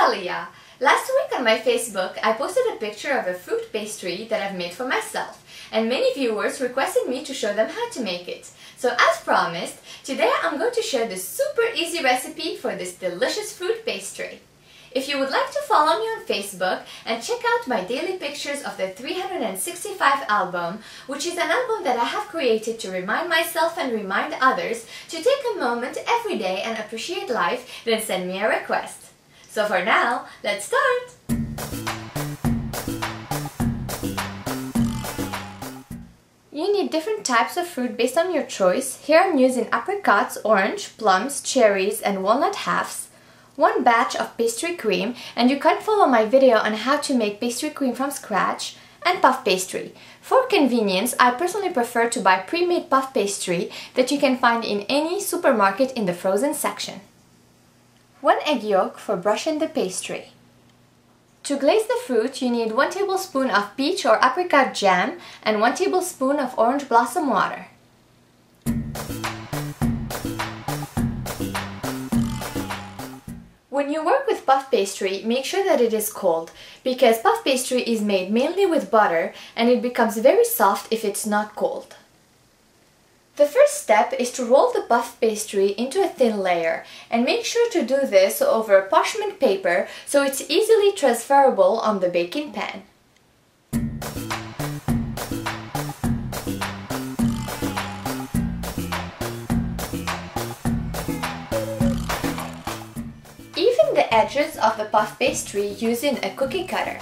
Alia. Last week on my Facebook, I posted a picture of a fruit pastry that I've made for myself, and many viewers requested me to show them how to make it. So as promised, today I'm going to share this super easy recipe for this delicious fruit pastry. If you would like to follow me on Facebook and check out my daily pictures of the 365 album, which is an album that I have created to remind myself and remind others to take a moment every day and appreciate life, then send me a request. So for now, let's start! You need different types of fruit based on your choice. Here I'm using apricots, orange, plums, cherries, and walnut halves. One batch of pastry cream, and you can follow my video on how to make pastry cream from scratch, and puff pastry. For convenience, I personally prefer to buy pre-made puff pastry that you can find in any supermarket in the frozen section. 1 egg yolk for brushing the pastry. To glaze the fruit, you need 1 tablespoon of peach or apricot jam and 1 tablespoon of orange blossom water. When you work with puff pastry, make sure that it is cold, because puff pastry is made mainly with butter and it becomes very soft if it's not cold. The first step is to roll the puff pastry into a thin layer, and make sure to do this over parchment paper so it's easily transferable on the baking pan. Even the edges of the puff pastry using a cookie cutter.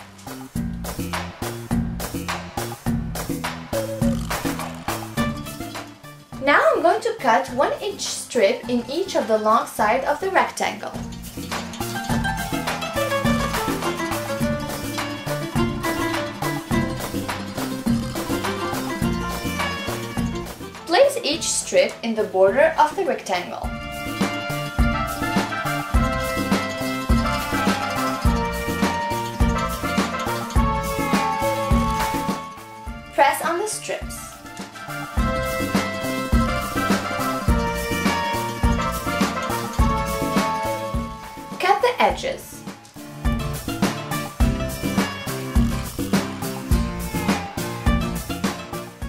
Now I'm going to cut 1-inch strip in each of the long side of the rectangle. Place each strip in the border of the rectangle. Press on the strips. Cut the edges.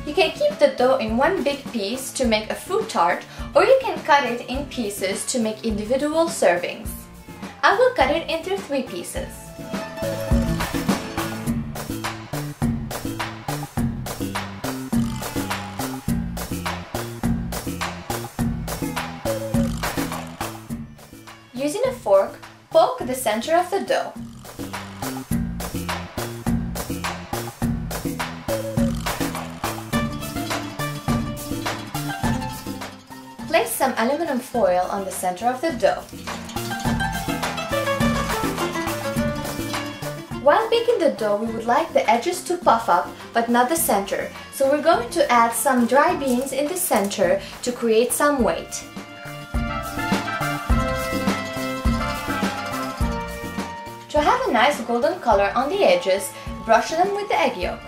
You can keep the dough in one big piece to make a fruit tart, or you can cut it in pieces to make individual servings. I will cut it into 3 pieces. Using a fork, poke the center of the dough. Place some aluminum foil on the center of the dough. While baking the dough, we would like the edges to puff up, but not the center. So we're going to add some dry beans in the center to create some weight. To have a nice golden color on the edges, brush them with the egg yolk.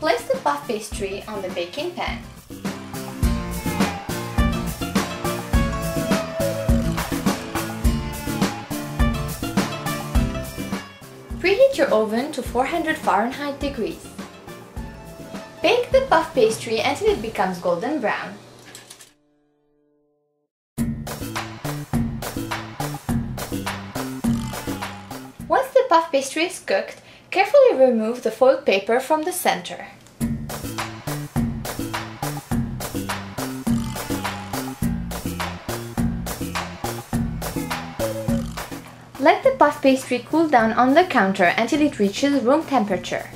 Place the puff pastry on the baking pan. Preheat your oven to 400 Fahrenheit degrees. Bake the puff pastry until it becomes golden brown. Once the puff pastry is cooked, carefully remove the foiled paper from the center. Let the puff pastry cool down on the counter until it reaches room temperature.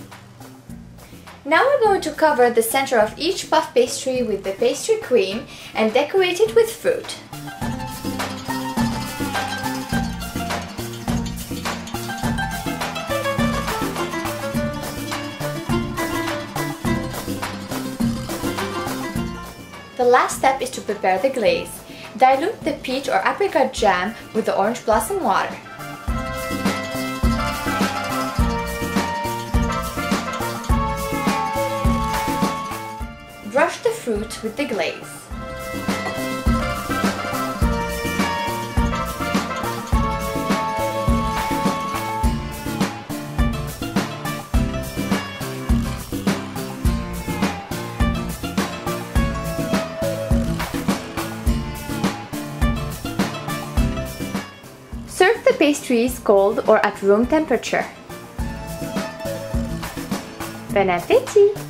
Now we're going to cover the center of each puff pastry with the pastry cream and decorate it with fruit. The last step is to prepare the glaze. Dilute the peach or apricot jam with the orange blossom water. fruit with the glaze. Serve the pastries cold or at room temperature. Bon appétit!